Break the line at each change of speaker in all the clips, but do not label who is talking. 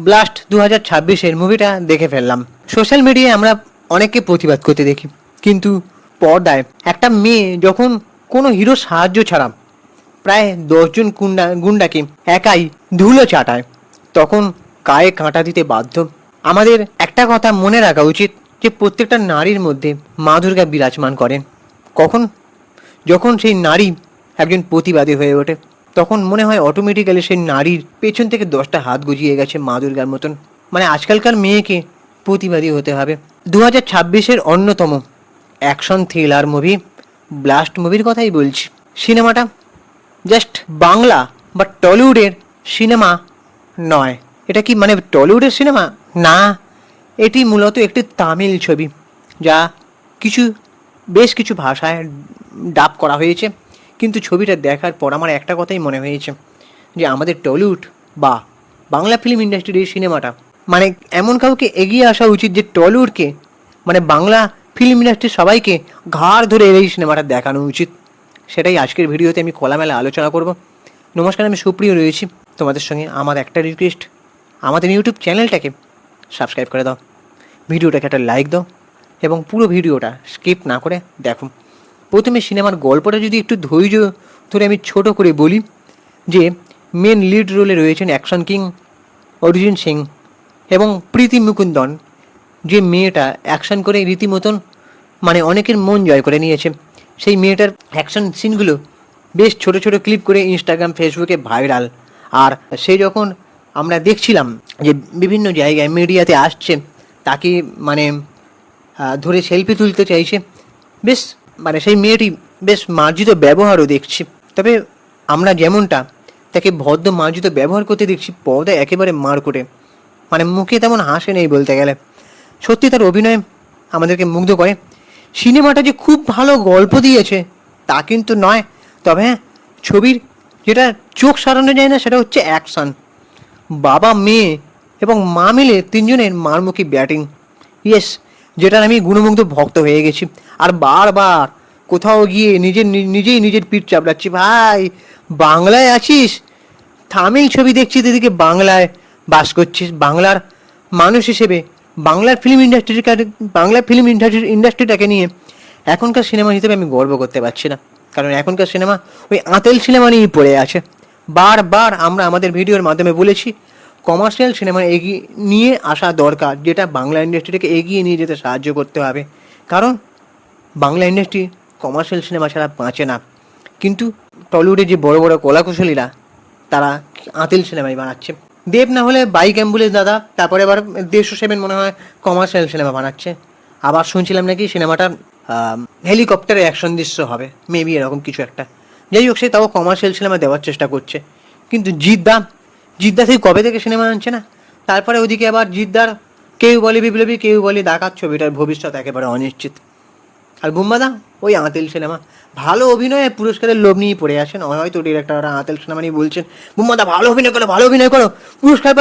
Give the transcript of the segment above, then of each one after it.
Blast 2026-এর মুভিটা দেখে ফেললাম। সোশ্যাল মিডিয়ায় আমরা অনেককে প্রতিবাদ করতে দেখি, কিন্তু পর্দায় একটা মেয়ে যখন কোনো হিরোর সাহায্য ছাড়া প্রায় 10জন গুন্ডাকে একাই ধুলো চাটায়, তখন গায়ে কাঁটা দিতে বাধ্য। আমাদের একটা কথা মনে রাখা উচিত যে প্রত্যেকটা নারীর মধ্যে মা দুর্গা বিরাজমান করেন। কখন যখন সেই নারী একজন প্রতিবাদী হয়ে ওঠে, তখন মনে হয় অটোমেটিক্যালি সেই নারীর পেছন থেকে 10টা হাত গজিয়ে গেছে মা দুর্গার মতন। মানে আজকালকার মেয়েকে প্রতিবাদী হতে হবে। 2026-এর অন্যতম অ্যাকশন থ্রিলার মুভি ব্লাস্ট মুভির কথাই বলছি। সিনেমাটা জাস্ট বাংলা বা টলিউডের সিনেমা নয়। এটা কি মানে টলিউডের সিনেমা? না, এটি মূলত একটি তামিল ছবি, যা বেশ কিছু ভাষায় ডাব করা হয়েছে। কিন্তু ছবিটা দেখার পর আমার একটা কথাই মনে হয়েছে যে আমাদের টলিউড বা বাংলা ফিল্ম ইন্ডাস্ট্রির এই সিনেমাটা, মানে এমন কাউকে এগিয়ে আসা উচিত যে টলিউডকে, মানে বাংলা ফিল্ম ইন্ডাস্ট্রির সবাইকে ঘাড় ধরে এই সিনেমাটা দেখানো উচিত। সেটাই আজকের ভিডিওতে আমি খোলামেলা আলোচনা করব। নমস্কার, আমি সুপ্রিয় রয়েছি তোমাদের সঙ্গে। আমার একটা রিকোয়েস্ট, আমাদের ইউটিউব চ্যানেলটাকে সাবস্ক্রাইব করে দাও, ভিডিওটাকে একটা লাইক দাও এবং পুরো ভিডিওটা স্কিপ না করে দেখো। প্রথমে সিনেমার গল্পটা যদি একটু ধৈর্য ধরে আমি ছোট করে বলি, যে মেন লিড রোলে রয়েছেন অ্যাকশন কিং অরিজিৎ সিং এবং প্রীতি মুকুন্দন। যে মেয়েটা অ্যাকশন করে রীতিমতন মানে অনেকের মন জয় করে নিয়েছে। সেই মেয়েটার অ্যাকশন সিনগুলো বেশ ছোট ছোট ক্লিপ করে ইনস্টাগ্রাম ফেসবুকে ভাইরাল। আর সে যখন আমরা দেখছিলাম যে বিভিন্ন জায়গায় মিডিয়াতে আসছে, তাকে মানে ধরে সেলফি তুলতে চাইছে, বেশ মানে সেই মেয়েটি বেশ মার্জিত ব্যবহারও দেখছি। তবে আমরা যেমনটা তাকে ভদ্র মার্জিত ব্যবহার করতে দেখছি, পর্দায় একেবারে মার করে, মানে মুখে তেমন হাসে নেই বলতে গেলে। সত্যি তার অভিনয় আমাদেরকে মুগ্ধ করে। সিনেমাটা যে খুব ভালো গল্প দিয়েছে তা কিন্তু নয়, তবে হ্যাঁ, ছবির যেটা চোখ সারানো যায় না সেটা হচ্ছে অ্যাকশন। বাবা মেয়ে এবং মা মিলে তিনজনের মারমুখী ব্যাটিং, ইয়েস, যেটার আমি গুণমুগ্ধ ভক্ত হয়ে গেছি। আর বারবার কোথাও গিয়ে নিজেই নিজের পিঠ চাপড়াচ্ছি, ভাই বাংলায় আছিস, তামিল ছবি দেখছিস, এদিকে বাংলায় বাস করছিস। বাংলার মানুষ হিসেবে বাংলার ফিল্ম ইন্ডাস্ট্রিটাকে নিয়ে এখনকার সিনেমা হিসেবে আমি গর্ব করতে পারছি না, কারণ এখনকার সিনেমা ওই আঁতেল সিনেমা নিয়েই পড়ে আছে। বারবার আমরা আমাদের ভিডিওর মাধ্যমে বলেছি কমার্শিয়াল সিনেমা নিয়ে আসা দরকার, যেটা বাংলা ইন্ডাস্ট্রিটাকে এগিয়ে নিয়ে যেতে সাহায্য করতে হবে, কারণ বাংলা ইন্ডাস্ট্রি কমার্শিয়াল সিনেমা ছাড়া বাঁচে না। কিন্তু টলিউডের যে বড় বড় কলাকুশলীরা, তারা আঁতেল সিনেমাই বানাচ্ছে। দেব না হলে বাইক অ্যাম্বুলেন্স দাদা, তারপরে আবার 107 মনে হয় কমার্শিয়াল সিনেমা বানাচ্ছে। আবার শুনছিলাম নাকি সিনেমাটা হেলিকপ্টারে অ্যাকশন দৃশ্য হবে, মেবি এরকম কিছু একটা। যাই হোক, সে তাও কমার্শিয়াল সিনেমা দেওয়ার চেষ্টা করছে। কিন্তু জিদ্দা সেই কবে থেকে সিনেমা আনছে না। তারপরে ওদিকে আবার জিদ্দার কেউ বলে বিপ্লবী, কেউ বলে ডাকাত, ছবিটার ভবিষ্যৎ একেবারে অনিশ্চিত। আর বুম্বাদা ওই আঁতেল সিনেমা, ভালো অভিনয়ে পুরস্কারের লোভ নিয়ে পড়ে আছেন। হয়তো ডিরেক্টররা আঁতেল সিনেমা নিয়ে বলছেন বুম্বাদা ভালো অভিনয় করো, পুরস্কার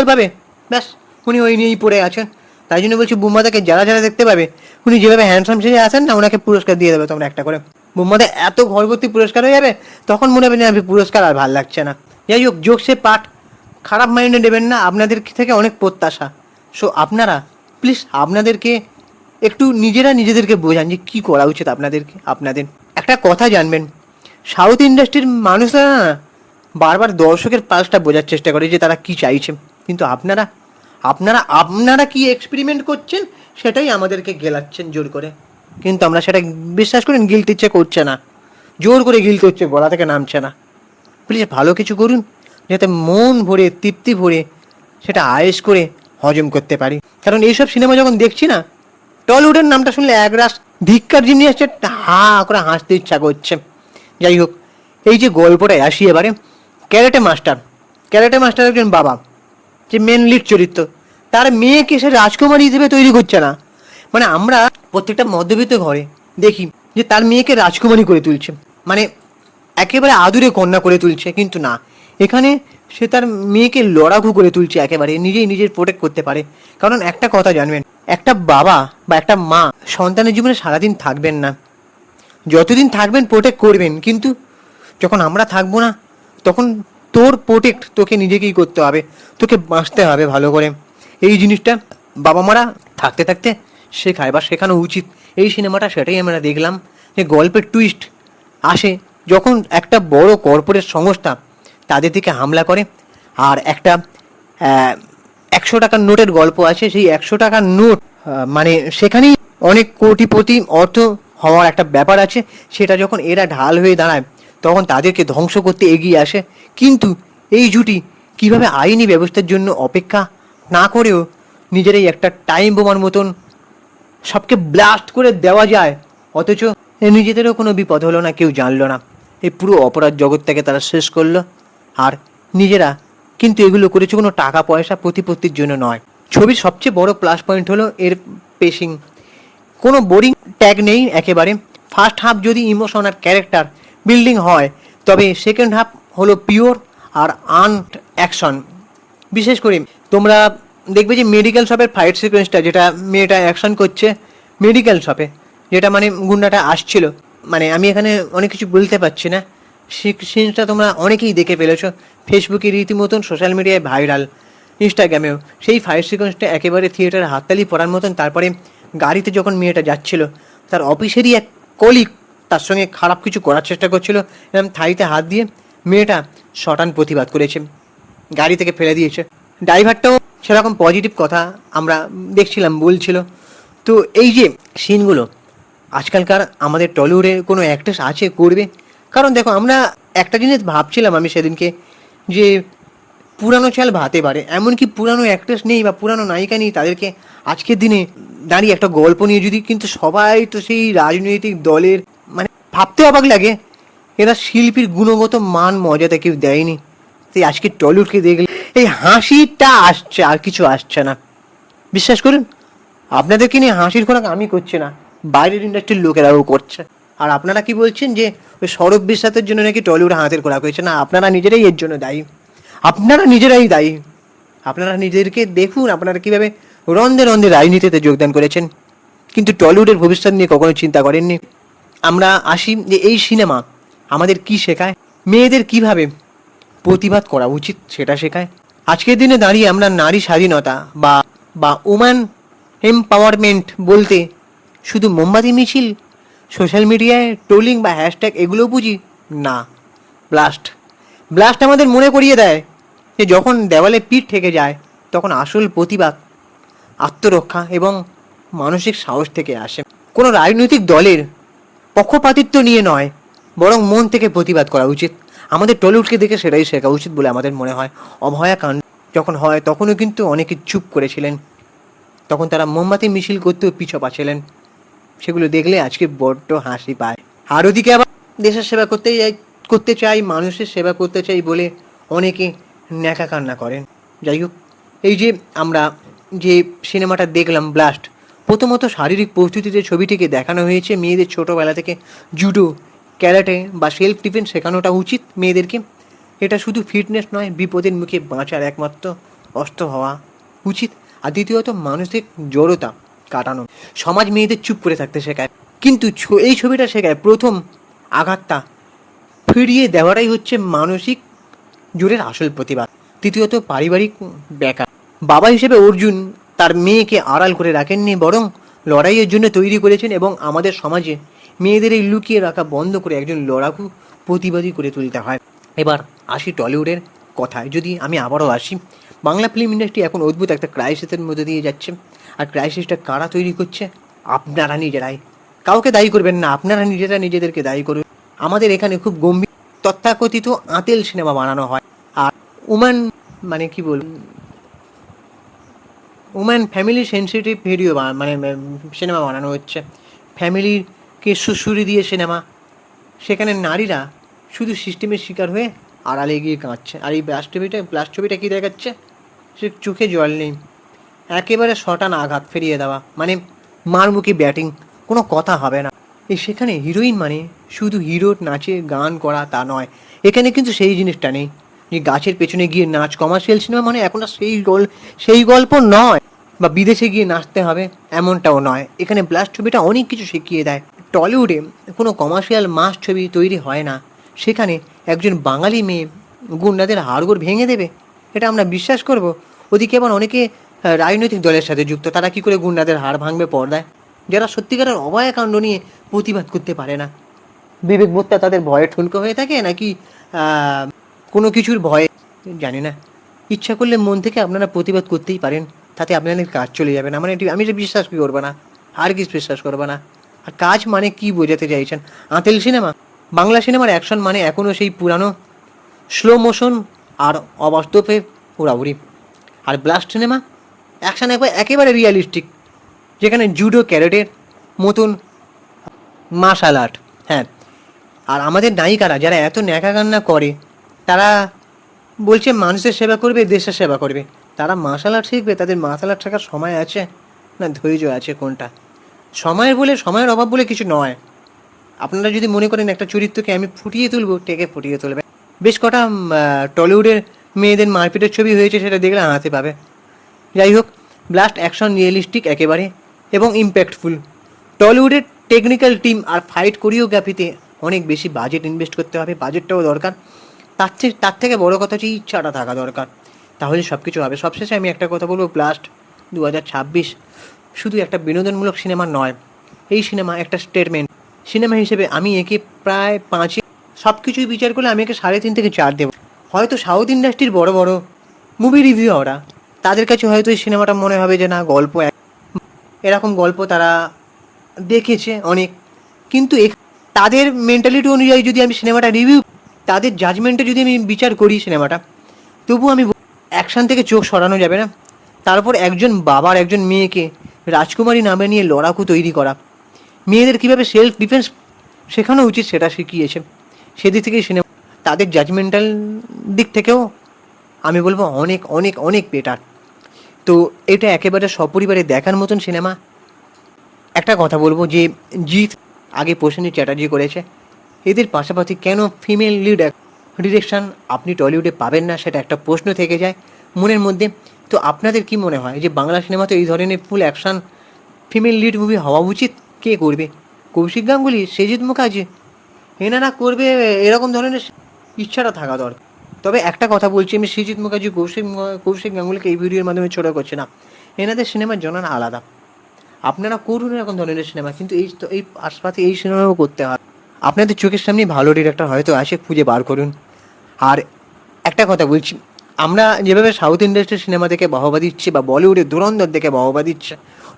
পাবে, ব্যাস উনি ওই নিয়েই পড়ে আছেন। তাই জন্য বলছি বুম্বাদাকে যারা দেখতে পাবে, উনি যেভাবে হ্যান্ডসাম সেজে আসেন না, ওনাকে পুরস্কার দিয়ে দেবে তোমরা একটা করে। বুম্বাদা এত ঘরভর্তি পুরস্কার হয়ে যাবে, তখন মনে হবে না পুরস্কার আর ভালো লাগছে না। যাই হোক, জোকসে পাঠ, খারাপ মাইন্ডে দেবেন না, আপনাদের থেকে অনেক প্রত্যাশা। সো আপনারা প্লিজ আপনাদেরকে একটু নিজেদেরকে বোঝান যে কী করা উচিত আপনাদের। একটা কথা জানবেন, সাউথ ইন্ডাস্ট্রির মানুষরা না বারবার দর্শকের পালসটা বোঝার চেষ্টা করে যে তারা কি চাইছে, কিন্তু আপনারা কি এক্সপেরিমেন্ট করছেন সেটাই আমাদেরকে গেলাচ্ছেন জোর করে। কিন্তু আমরা সেটা বিশ্বাস করেন গিলতে ইচ্ছে করছে না, জোর করে গিলতে হচ্ছে, গলা থেকে নামছে না। প্লিজ ভালো কিছু করুন, যাতে মন ভরে তৃপ্তি ভরে সেটা আয়েশ করে হজম করতে পারি। কারণ এইসব সিনেমা যখন দেখছি না, টলিউডের নামটা শুনলে একরাশ ধিক্কার জিনিস আসছে, হা করে হাসতে ইচ্ছা করছে। যাই হোক, এই যে গল্পটায় আসি এবারে, ক্যারেটে মাস্টার একজন বাবা, যে মেন লিড চরিত্র, তার মেয়েকে সে রাজকুমারী হিসেবে তৈরি করছে না। মানে আমরা প্রত্যেকটা মধ্যবিত্ত ঘরে দেখি যে তার মেয়েকে রাজকুমারী করে তুলছে, মানে একেবারে আদুরে কন্যা করে তুলছে, কিন্তু না, এখানে সে তার মেয়েকে লড়াকু করে তুলছে, একেবারে নিজের প্রোটেক্ট করতে পারে। কারণ একটা কথা জানবেন, একটা বাবা বা একটা মা সন্তানের জীবনে সারাদিন থাকবেন না, যতদিন থাকবেন প্রোটেক্ট করবেন, কিন্তু যখন আমরা থাকবো না, তখন তোর প্রোটেক্ট তোকে নিজেকেই করতে হবে, তোকে বাঁচতে হবে ভালো করে। এই জিনিসটা বাবা মারা থাকতে থাকতে শেখায় বা শেখানো উচিত। এই সিনেমাটা সেটাই আমরা দেখলাম, যে গল্পের টুইস্ট আসে যখন একটা বড় কর্পোরেট সংস্থা তাদের দিকে হামলা করে। আর একটা 100 টাকার নোটের গল্প আছে, সেই 100 টাকার নোট মানে সেখানেই অনেক কোটিপতি অর্থ হওয়ার একটা ব্যাপার আছে। সেটা যখন এরা ঢাল হয়ে দাঁড়ায় তখন তাদেরকে ধ্বংস করতে এগিয়ে আসে। কিন্তু এই জুটি কিভাবে আইনি ব্যবস্থার জন্য অপেক্ষা না করেও নিজেরাই একটা টাইম বোমার মতন সবকে ব্লাস্ট করে দেওয়া যায়, অথচ নিজেদেরও কোনো বিপদ হলো না, কেউ জানলো না। এই পুরো অপরাধ জগৎটাকে তারা শেষ করলো। আর নিজেরা কিন্তু এগুলো করেছে কোনো টাকা পয়সা প্রতিপত্তির জন্য নয়। ছবির সবচেয়ে বড় প্লাস পয়েন্ট হলো এর পেসিং। কোনো বোরিং ট্যাগ নেই একেবারে। ফার্স্ট হাফ যদি ইমোশন আর ক্যারেক্টার বিল্ডিং হয়, তবে সেকেন্ড হাফ হলো পিওর আর আর্নড অ্যাকশন। বিশেষ করে তোমরা দেখবে যে মেডিকেল শপের ফাইট সিকোয়েন্সটা, যেটা মেয়েটা অ্যাকশন করছে মেডিকেল শপে, যেটা মানে গুন্ডাটা আসছিল, মানে আমি এখানে অনেক কিছু বলতে পারছি না, সেই সিনটা তোমরা অনেকেই দেখে ফেলেছো। ফেসবুকে রীতিমতন, সোশ্যাল মিডিয়ায় ভাইরাল, ইনস্টাগ্রামেও। সেই ফাইট সিকোয়েন্সটা একেবারে থিয়েটারে হাততালি পড়ার মতন। তারপরে গাড়িতে যখন মেয়েটা যাচ্ছিল, তার অফিসেরই এক কলিগ তার সঙ্গে খারাপ কিছু করার চেষ্টা করছিল, এরকম থাইতে হাত দিয়ে মেয়েটা শটান প্রতিবাদ করেছে, গাড়ি থেকে ফেলে দিয়েছে। ড্রাইভারটাও সেরকম পজিটিভ কথা আমরা দেখছিলাম, বলছিল। তো এই যে সিনগুলো আজকালকার আমাদের টলিউডে কোনো অ্যাক্ট্রেস আছে করবে? কারণ দেখো, আমরা একটা জিনিস ভাবছিলাম আমি সেদিনকে, যে পুরানো চাল ভাতে পারে, এমনকি পুরানো অ্যাক্ট্রেস নেই বা পুরানো নায়িকা নেই, তাদেরকে আজকের দিনে দাঁড়িয়ে একটা গল্প নিয়ে যদি, কিন্তু সবাই তো সেই রাজনৈতিক দলের, মানে ভাবতে অবাক লাগে এরা শিল্পীর গুণগত মান মর্যাদা কেউ দেয়নি। তাই আজকে টলিউডকে দেখলে এই হাসিটা আসছে, আর কিছু আসছে না। বিশ্বাস করুন, আপনাদেরকে নিয়ে হাসির খোরাক আমি করছি না, বাইরের ইন্ডাস্ট্রির লোকেরাও করছে। আর আপনারা কি বলছেন যে ওই সৌরভ বিশ্বাসের জন্য নাকি টলিউড হাতের খোরাক হয়েছে? না, আপনারা নিজেরাই এর জন্য দায়ী, আপনারা নিজেরাই দায়ী। আপনারা নিজেদেরকে দেখুন, আপনারা কীভাবে রন্ধে রন্ধে রাজনীতিতে যোগদান করেছেন, কিন্তু টলিউডের ভবিষ্যৎ নিয়ে কখনো চিন্তা করেননি। আমরা আসি যে এই সিনেমা আমাদের কি শেখায়, মেয়েদের কিভাবে প্রতিবাদ করা উচিত সেটা শেখায়। আজকের দিনে দাঁড়িয়ে আমরা নারী স্বাধীনতা বা বা উম্যান এম্পাওয়ারমেন্ট বলতে শুধু মোমবাতি মিছিল, সোশ্যাল মিডিয়ায় ট্রোলিং বা হ্যাশট্যাগ এগুলো বুঝি না। ব্লাস্ট ব্লাস্ট আমাদের মনে করিয়ে দেয় যে যখন দেওয়ালে পিঠ থেকে যায়, তখন আসল প্রতিবাদ আত্মরক্ষা এবং মানসিক সাহস থেকে আসে। কোনো রাজনৈতিক দলের পক্ষপাতিত্ব নিয়ে নয়, বরং মন থেকে প্রতিবাদ করা উচিত। আমাদের টলিউডকে দেখে সেটাই শেখা উচিত বলে আমাদের মনে হয়। অভয়াকাণ্ড যখন হয় তখনও কিন্তু অনেকে চুপ করেছিলেন, তখন তারা মোমবাতি মিছিল করতেও পিছু পাচ্ছিলেন। সেগুলো দেখলে আজকে বড্ড হাসি পায়। আর ওদিকে আবার দেশের সেবা করতে চাই, মানুষের সেবা করতে চাই বলে অনেকে ন্যাকা কান্না করেন। যাই হোক, এই যে আমরা যে সিনেমাটা দেখলাম ব্লাস্ট, প্রথমত শারীরিক প্রস্তুতিতে ছবিটিকে দেখানো হয়েছে মেয়েদের ছোটোবেলা থেকে জুডো, ক্যারাটে বা সেলফ ডিফেন্স শেখানোটা উচিত মেয়েদেরকে। এটা শুধু ফিটনেস নয়, বিপদের মুখে বাঁচার একমাত্র অস্ত্র হওয়া উচিত। আর দ্বিতীয়ত মানসিক জড়তা কাটানো। সমাজ মেয়েদের চুপ করে থাকতে শেখায়, কিন্তু এই ছবিটা শেখায় প্রথম আঘাতটা ফিরিয়ে দেওয়াটাই হচ্ছে মানসিক জোরের আসল প্রতিবাদ। তৃতীয়ত পারিবারিক ব্যাখ্যা। বাবা হিসেবে অর্জুন তার মেয়েকে আড়াল করে রাখেননি, বরং লড়াইয়ের জন্য তৈরি করেছেন। এবং আমাদের সমাজে মেয়েদের এই লুকিয়ে রাখা বন্ধ করে একজন লড়াকু প্রতিবাদী করে তুলতে হয়। এবার আসি টলিউডের কথায়। যদি আমি আবারও আসি, বাংলা ফিল্ম ইন্ডাস্ট্রি এখন অদ্ভুত একটা ক্রাইসিসের মধ্যে দিয়ে যাচ্ছে। আর ক্রাইসিসটা কারা তৈরি করছে? আপনারা নিজেরাই। কাউকে দায়ী করবেন না, আপনারা নিজেরা নিজেদেরকে দায়ী করবেন। আমাদের এখানে খুব গম্ভীর তথাকথিত আঁতেল সিনেমা বানানো হয়, আর উম্যান মানে কি বলুন, উম্যান ফ্যামিলি সেন্সিটিভ ভিডিও মানে সিনেমা বানানো হচ্ছে। ফ্যামিলিকে সুশুরি দিয়ে সিনেমা, সেখানে নারীরা শুধু সিস্টেমের শিকার হয়ে আড়ালে গিয়ে কাঁদছে। আর এই ব্লাস্ট ছবিটা কী দেখাচ্ছে? সে চোখে জল নেই, একেবারে শটান আঘাত ফিরিয়ে দেওয়া, মানে মারমুখী ব্যাটিং, কোনো কথা হবে না। সেখানে হিরোইন মানে শুধু হিরোর নাচে গান করা তা নয়, এখানে কিন্তু সেই জিনিসটা নেই যে গাছের পেছনে গিয়ে নাচ। কমার্শিয়াল সিনেমা মানে এখন আর সেই গল্প নয়, বা বিদেশে গিয়ে নাচতে হবে এমনটাও নয়। এখানে ব্লাস্ট ছবিটা অনেক কিছু শিখিয়ে দেয়। টলিউডে কোনো কমার্শিয়াল মাস ছবি তৈরি হয় না, সেখানে একজন বাঙালি মেয়ে গুন্ডাদের হাড়গোড় ভেঙে দেবে, এটা আমরা বিশ্বাস করব? ওদিকে আবার অনেকে রাজনৈতিক দলের সাথে যুক্ত, তারা কি করে গুন্ডাদের হাড় ভাঙবে পর্দায়, যারা সত্যিকারের অভয়াকাণ্ড নিয়ে প্রতিবাদ করতে পারে না? বিবেকবোধটা তাদের ভয়ে ঠুনকো হয়ে থাকে, নাকি কোনো কিছুর ভয়ে, জানি না। ইচ্ছা করলে মন থেকে আপনারা প্রতিবাদ করতেই পারেন, তাতে আপনাদের কাজ চলে যাবে না। মানে আমি যে বিশ্বাস কি করবো না, আর কিছু বিশ্বাস করবো না। আর কাজ মানে কি বোঝাতে চাইছেন? আঁতেল সিনেমা, বাংলা সিনেমার অ্যাকশন মানে এখনও সেই পুরানো স্লো মোশন আর অবাস্তবে উড়াউড়ি। আর ব্লাস্ট সিনেমা অ্যাকশন একেবারে রিয়ালিস্টিক, যেখানে জুডো ক্যারেটের মতন মার্শাল আর্ট। হ্যাঁ, আর আমাদের নায়িকারা যারা এত ন্যাকা কান্না করে, তারা বলছে মানুষের সেবা করবে, দেশের সেবা করবে, তারা মার্শাল আর্ট শিখবে? তাদের মার্শাল আর্ট শেখার সময় আছে না ধৈর্য আছে? কোনটা? সময়ের অভাব বলে কিছু নয়। আপনারা যদি মনে করেন একটা চরিত্রকে আমি ফুটিয়ে তুলবো, টেকে ফুটিয়ে তুলবে। বেশ কটা টলিউডের মেয়েদের মারপিটের ছবি হয়েছে, সেটা দেখলে হাসি পাবে। যাই হোক, ব্লাস্ট অ্যাকশন রিয়েলিস্টিক একেবারে এবং ইম্প্যাক্টফুল। টলিউডের টেকনিক্যাল টিম আর ফাইট কোরিওগ্রাফিতে অনেক বেশি বাজেট ইনভেস্ট করতে হবে, বাজেটটাও দরকার। তার থেকে বড় কথা হচ্ছে ইচ্ছাটা থাকা দরকার, তাহলে সব কিছু হবে। সবশেষে আমি একটা কথা বলবো, ব্লাস্ট 2026 শুধু একটা বিনোদনমূলক সিনেমা নয়, এই সিনেমা একটা স্টেটমেন্ট সিনেমা হিসেবে আমি একে প্রায় 5, সব কিছুই বিচার করলে আমি একে 3.5 থেকে 4 দেবো। হয়তো সাউথ ইন্ডাস্ট্রির বড় বড় মুভি রিভিউয়াররা, তাদের কাছে হয়তো এই সিনেমাটা মনে হবে যে না গল্প, এরকম গল্প তারা দেখেছে অনেক, কিন্তু তাদের মেন্টালিটি অনুযায়ী যদি আমি সিনেমাটা রিভিউ, তাদের জাজমেন্টে যদি আমি বিচার করি সিনেমাটা, তবু আমি অ্যাকশান থেকে চোখ সরানো যাবে না। তারপর একজন বাবার একজন মেয়েকে রাজকুমারী নামে নিয়ে লড়াকু তৈরি করা, মেয়েদের কীভাবে সেলফ ডিফেন্স শেখানো উচিত সেটা শিখিয়েছে। সেদিক থেকে সিনেমা তাদের জাজমেন্টাল দিক থেকেও আমি বলবো অনেক অনেক অনেক বেটার। তো এটা একেবারে সপরিবারে দেখার মতন সিনেমা। একটা কথা বলবো যে জিৎ আগে প্রসেনজিৎ চ্যাটার্জি করেছে, এদের পাশাপাশি কেন ফিমেল লিড ডিরেকশান আপনি টলিউডে পাবেন না, সেটা একটা প্রশ্ন থেকে যায় মনের মধ্যে। তো আপনাদের কি মনে হয় যে বাংলা সিনেমাতে এই ধরনের ফুল অ্যাকশান ফিমেল লিড মুভি হওয়া উচিত? কে করবে? কৌশিক গাঙ্গুলি, সৃজিত মুখার্জি, এনারা করবে? এরকম ধরনের ইচ্ছাটা থাকা দরকার। তবে একটা কথা বলছি, আমি সৃজিত মুখার্জি, কৌশিক গাঙ্গুলিকে এই ভিডিওর মাধ্যমে ছোটো করছি না, এনাদের সিনেমার জননা আলাদা। আপনারা করুন এরকম ধরনের সিনেমা, কিন্তু এই আশপাশে এই সিনেমাও করতে হয়। আপনাদের চোখের সামনে ভালো ডিরেক্টর হয়তো আসে, খুঁজে বার করুন। আর একটা কথা বলছি, আমরা যেভাবে সাউথ ইন্ডাস্ট্রির সিনেমা দেখে বাহবা দিচ্ছি, বা বলিউডের ধুরন্ধর দেখে বাহবা দিচ্ছে,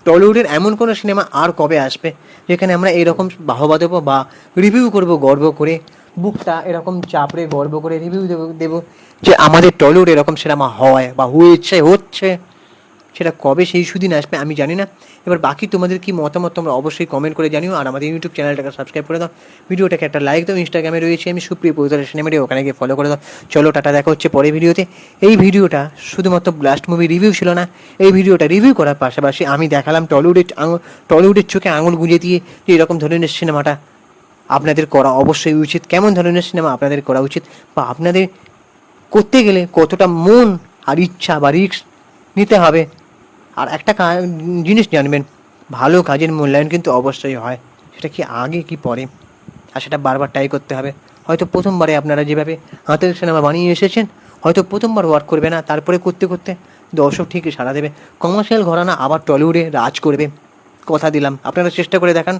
টলিউডের এমন কোনো সিনেমা আর কবে আসবে যেখানে আমরা এরকম বাহবা দেবো বা রিভিউ করব গর্ব করে, বুকটা এরকম চাপড়ে গর্ব করে রিভিউ দেবো যে আমাদের টলিউড এরকম সিনেমা হয় বা হচ্ছে? সেটা কবে সেই সুদিন আসবে আমি জানি না। এবার বাকি তোমাদের কি মতামত তোমরা অবশ্যই কমেন্ট করে জানিও। আর আমাদের ইউটিউব চ্যানেলটাকে সাবস্ক্রাইব করে দাও, ভিডিওটাকে একটা লাইক দাও। ইনস্টাগ্রামে রয়েছে আমি সুপ্রিয় পৌতারের সিনেমাটি, ওখানে গিয়ে ফলো করে দাও। চলো টাটা, দেখা হচ্ছে পরে ভিডিওতে। এই ভিডিওটা শুধুমাত্র ব্লাস্ট মুভি রিভিউ ছিল না, এই ভিডিওটা রিভিউ করার পাশাপাশি আমি দেখালাম টলিউডের চোখে আঙুল গুঁজে দিয়ে যে এরকম ধরনের সিনেমাটা আপনাদের করা অবশ্যই উচিত, কেমন ধরনের সিনেমা আপনাদের করা উচিত, বা আপনাদের করতে গেলে কতটা মন আর ইচ্ছা বা রিস্ক নিতে হবে। আর একটা জিনিস জানবেন, ভালো কাজের মূল্যায়ন কিন্তু অবশ্যই হয়, সেটা কি আগে কি পরে, আর সেটা বারবার ট্রাই করতে হবে। হয়তো প্রথমবারে আপনারা যেভাবে হাতের সিনেমা বানিয়ে এসেছেন, হয়তো প্রথমবার ওয়ার্ক করবে না, তারপরে করতে করতে দর্শক ঠিকই সাড়া দেবে, কমার্শিয়াল ঘরানা আবার টলিউডে রাজ করবে। কথা দিলাম, আপনারা চেষ্টা করে দেখান।